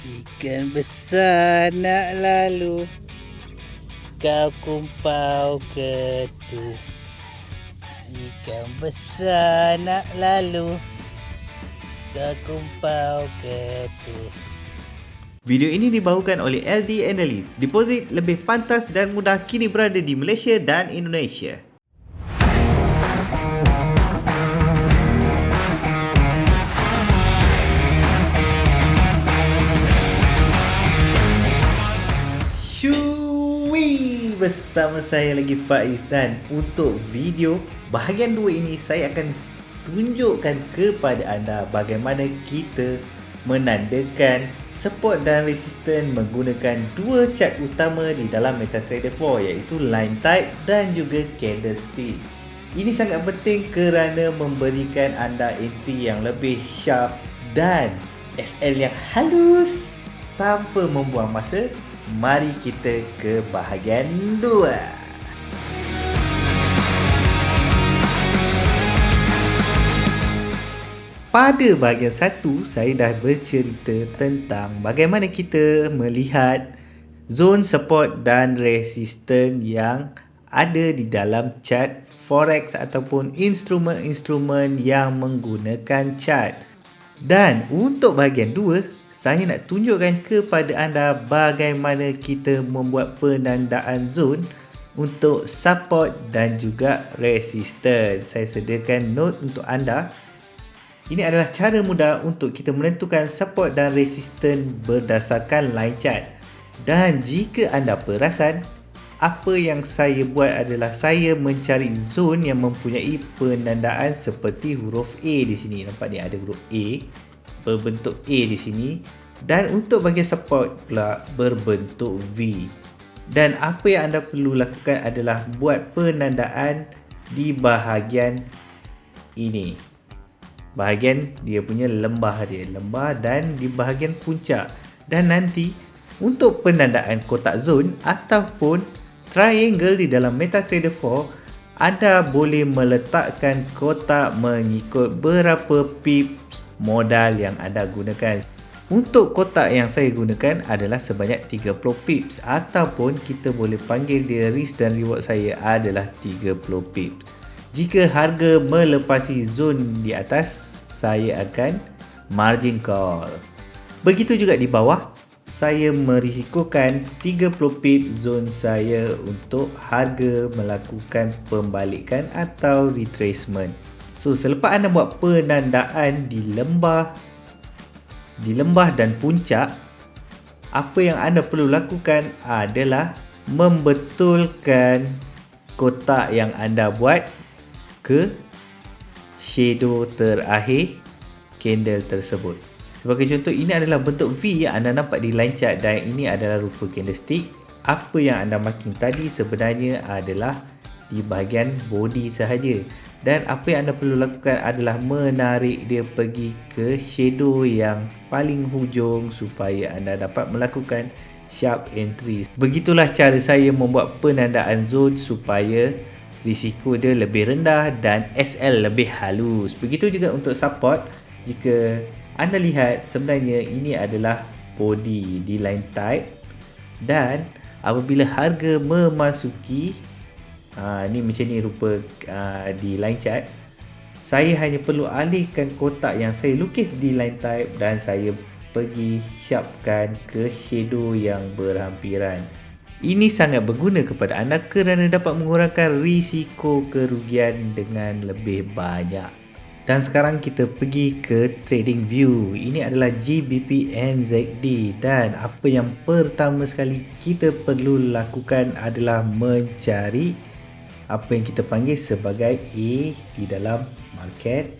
Ikan besar nak lalu, kau kumpau ketu. Ikan besar nak lalu, kau kumpau ketu. Video ini dibawakan oleh LD Analyst. Deposit lebih pantas dan mudah kini berada di Malaysia dan Indonesia. Shui, bersama saya lagi Faiz, dan untuk video bahagian 2 ini saya akan tunjukkan kepada anda bagaimana kita menandakan support dan resistance menggunakan dua chart utama di dalam MetaTrader 4, iaitu line type dan juga candlestick. Ini sangat penting kerana memberikan anda entry yang lebih sharp dan SL yang halus. Tanpa membuang masa, mari kita ke bahagian 2. Pada bahagian 1, saya dah bercerita tentang bagaimana kita melihat zone support dan resistance yang ada di dalam chart forex ataupun instrumen-instrumen yang menggunakan chart. Dan untuk bahagian 2, saya nak tunjukkan kepada anda bagaimana kita membuat penandaan zone untuk support dan juga resistance. Saya sediakan note untuk anda. Ini adalah cara mudah untuk kita menentukan support dan resistance berdasarkan line chart. Dan jika anda perasan, apa yang saya buat adalah saya mencari zone yang mempunyai penandaan seperti huruf A di sini. Nampak ni ada huruf A berbentuk A di sini, dan untuk bahagian support pula berbentuk V. Dan apa yang anda perlu lakukan adalah buat penandaan di bahagian ini. Bahagian dia punya lembah dan di bahagian puncak. Dan nanti untuk penandaan kotak zone ataupun triangle di dalam MetaTrader 4, anda boleh meletakkan kotak mengikut berapa pips modal yang anda gunakan. Untuk kotak yang saya gunakan adalah sebanyak 30 pips, ataupun kita boleh panggil dia risk dan reward saya adalah 30 pips. Jika harga melepasi zon di atas, saya akan margin call. Begitu juga di bawah, saya merisikokan 30 pip zon saya untuk harga melakukan pembalikan atau retracement. So, selepas anda buat penandaan di lembah dan puncak, apa yang anda perlu lakukan adalah membetulkan kotak yang anda buat ke shadow terakhir candle tersebut. Sebagai contoh, ini adalah bentuk V yang anda nampak di line chart dan ini adalah rupa candlestick. Apa yang anda marking tadi sebenarnya adalah di bahagian body sahaja. Dan apa yang anda perlu lakukan adalah menarik dia pergi ke shadow yang paling hujung supaya anda dapat melakukan sharp entry. Begitulah cara saya membuat penandaan zone supaya risiko dia lebih rendah dan SL lebih halus. Begitu juga untuk support. Jika anda lihat, sebenarnya ini adalah body di line type, dan apabila harga memasuki ni macam ni rupa di line chart, saya hanya perlu alihkan kotak yang saya lukis di line type dan saya pergi sharpkan ke shadow yang berhampiran. Ini sangat berguna kepada anda kerana dapat mengurangkan risiko kerugian dengan lebih banyak. Dan sekarang kita pergi ke trading view. Ini adalah GBP NZD, dan apa yang pertama sekali kita perlu lakukan adalah mencari apa yang kita panggil sebagai A di dalam market.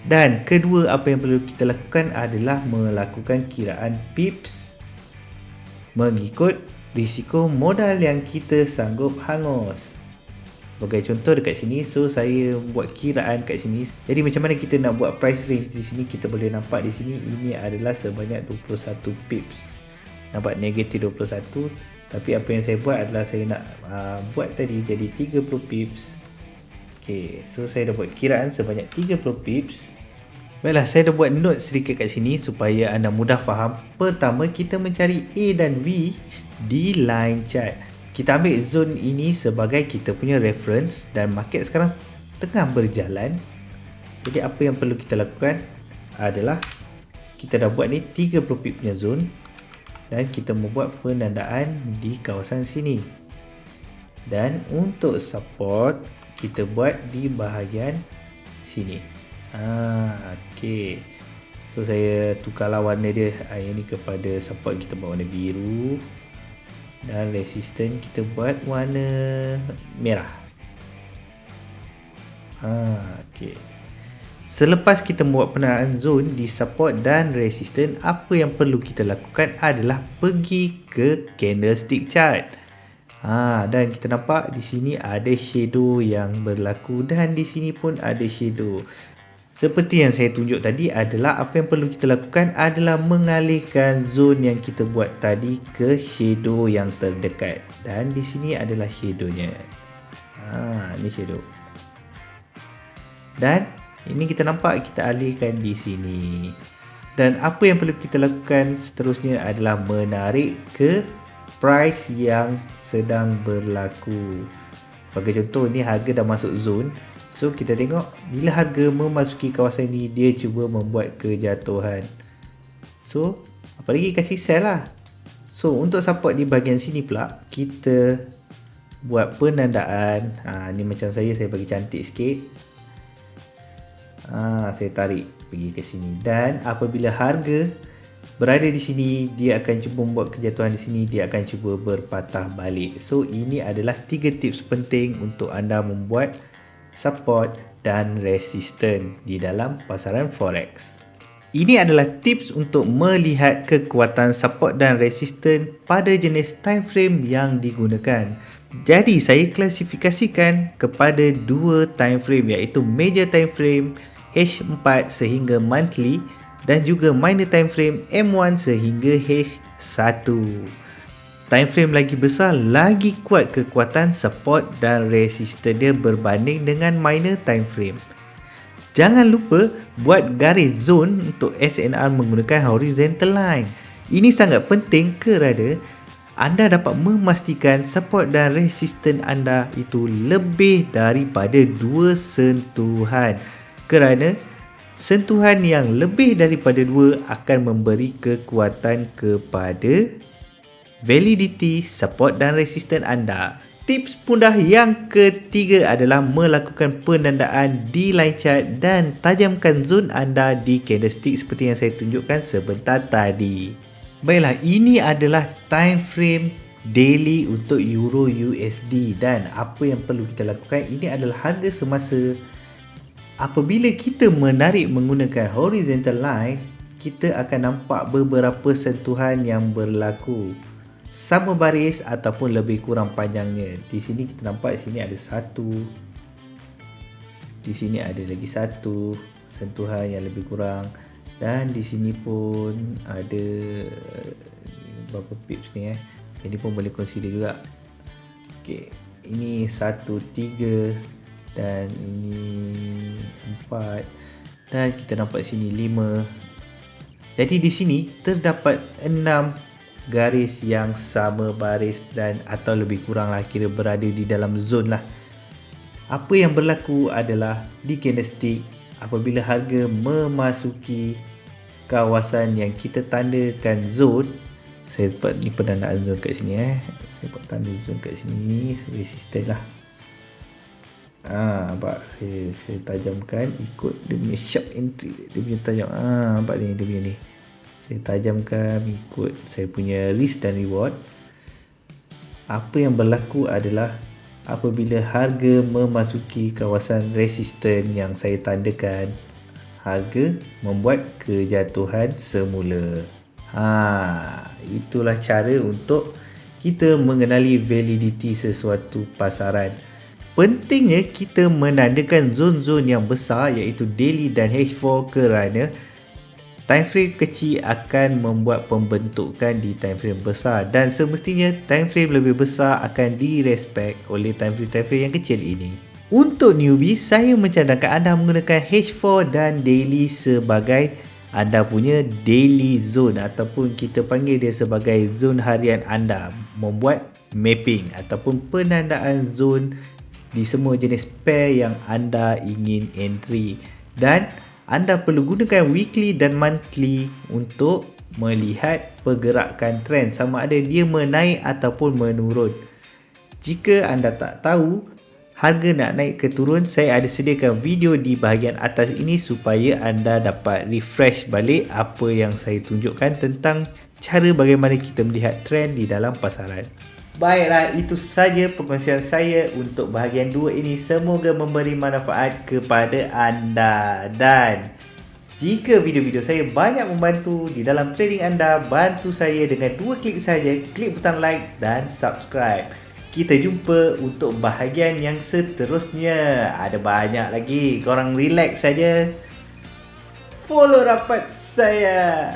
Dan kedua, apa yang perlu kita lakukan adalah melakukan kiraan pips mengikut risiko modal yang kita sanggup hangus. Sebagai contoh dekat sini, so saya buat kiraan kat sini. Jadi macam mana kita nak buat price range di sini, kita boleh nampak di sini ini adalah sebanyak 21 pips. Nampak negatif 21, tapi apa yang saya buat adalah saya nak buat tadi jadi 30 pips. Okay, so saya dah buat kiraan sebanyak 30 pips. Baiklah, saya dah buat note sedikit kat sini supaya anda mudah faham. Pertama, kita mencari A dan V di line chart. Kita ambil zone ini sebagai kita punya reference dan market sekarang tengah berjalan. Jadi apa yang perlu kita lakukan adalah kita dah buat ni 30 pip punya zone dan kita membuat penandaan di kawasan sini. Dan untuk support kita buat di bahagian sini. Okey. So saya tukarlah warna dia yang ni kepada support kita buat warna biru dan resistance kita buat warna merah. Okey. Selepas kita membuat penandaan zone di support dan resistance, apa yang perlu kita lakukan adalah pergi ke candlestick chart. Dan kita nampak di sini ada shadow yang berlaku dan di sini pun ada shadow. Seperti yang saya tunjuk tadi adalah apa yang perlu kita lakukan adalah mengalihkan zone yang kita buat tadi ke shadow yang terdekat. Dan di sini adalah shadownya. Ini shadow. Dan ini kita nampak kita alihkan di sini. Dan apa yang perlu kita lakukan seterusnya adalah menarik ke price yang sedang berlaku. Bagi contoh, ni harga dah masuk zone. So kita tengok bila harga memasuki kawasan ni, dia cuba membuat kejatuhan. So apa lagi, kasih sell lah. So untuk support di bahagian sini pula, kita buat penandaan. Ni macam saya bagi cantik sikit. Saya tarik pergi ke sini. Dan apabila harga berada di sini, dia akan cuba membuat kejatuhan di sini, dia akan cuba berpatah balik. So ini adalah 3 tips penting untuk anda membuat support dan resistance di dalam pasaran forex. Ini adalah tips untuk melihat kekuatan support dan resistance pada jenis time frame yang digunakan. Jadi saya klasifikasikan kepada 2 time frame, iaitu major time frame H4 sehingga monthly dan juga minor time frame M1 sehingga H1. Time frame lagi besar, lagi kuat kekuatan support dan resistance dia berbanding dengan minor time frame. Jangan lupa buat garis zone untuk SNR menggunakan horizontal line. Ini sangat penting kerana anda dapat memastikan support dan resistance anda itu lebih daripada 2 sentuhan. Kerana sentuhan yang lebih daripada 2 akan memberi kekuatan kepada validity, support dan resistance anda. Tips mudah yang ketiga adalah melakukan penandaan di line chart dan tajamkan zone anda di candlestick seperti yang saya tunjukkan sebentar tadi. Baiklah, ini adalah time frame daily untuk Euro USD dan apa yang perlu kita lakukan, ini adalah harga semasa. Apabila kita menarik menggunakan horizontal line, kita akan nampak beberapa sentuhan yang berlaku. Sama baris ataupun lebih kurang panjangnya. Di sini kita nampak di sini ada 1. Di sini ada lagi 1 sentuhan yang lebih kurang dan di sini pun ada berapa pips ni Ini pun boleh consider juga. Okey, ini 1 3 dan ini 4 dan kita nampak sini 5. Jadi di sini terdapat 6 garis yang sama baris dan atau lebih kurang lah, kira berada di dalam zone lah. Apa yang berlaku adalah di candlestick apabila harga memasuki kawasan yang kita tandakan zone. Saya buat ni penandaan zone kat sini Saya buat tanda zone kat sini, resisten lah. Nampak saya tajamkan ikut dia punya sharp entry, dia punya tajam. Nampak ni dia punya ni. Saya tajamkan ikut saya punya risk dan reward. Apa yang berlaku adalah apabila harga memasuki kawasan resisten yang saya tandakan, harga membuat kejatuhan semula. Itulah cara untuk kita mengenali validity sesuatu pasaran. Pentingnya kita menandakan zon-zon yang besar iaitu daily dan H4 kerana time frame kecil akan membuat pembentukan di time frame besar dan semestinya time frame lebih besar akan direspek oleh time frame yang kecil ini. Untuk newbie, saya mencadangkan anda menggunakan H4 dan daily sebagai anda punya daily zone ataupun kita panggil dia sebagai zone harian anda. Membuat mapping ataupun penandaan zone di semua jenis pair yang anda ingin entry. Dan anda perlu gunakan weekly dan monthly untuk melihat pergerakan trend sama ada dia menaik ataupun menurun. Jika anda tak tahu harga nak naik ke turun, saya ada sediakan video di bahagian atas ini supaya anda dapat refresh balik apa yang saya tunjukkan tentang cara bagaimana kita melihat trend di dalam pasaran. Baiklah, itu saja perkongsian saya untuk bahagian 2 ini. Semoga memberi manfaat kepada anda. Dan jika video-video saya banyak membantu di dalam trading anda, bantu saya dengan 2 klik saja. Klik butang like dan subscribe. Kita jumpa untuk bahagian yang seterusnya. Ada banyak lagi. Korang relax saja. Follow rapat saya.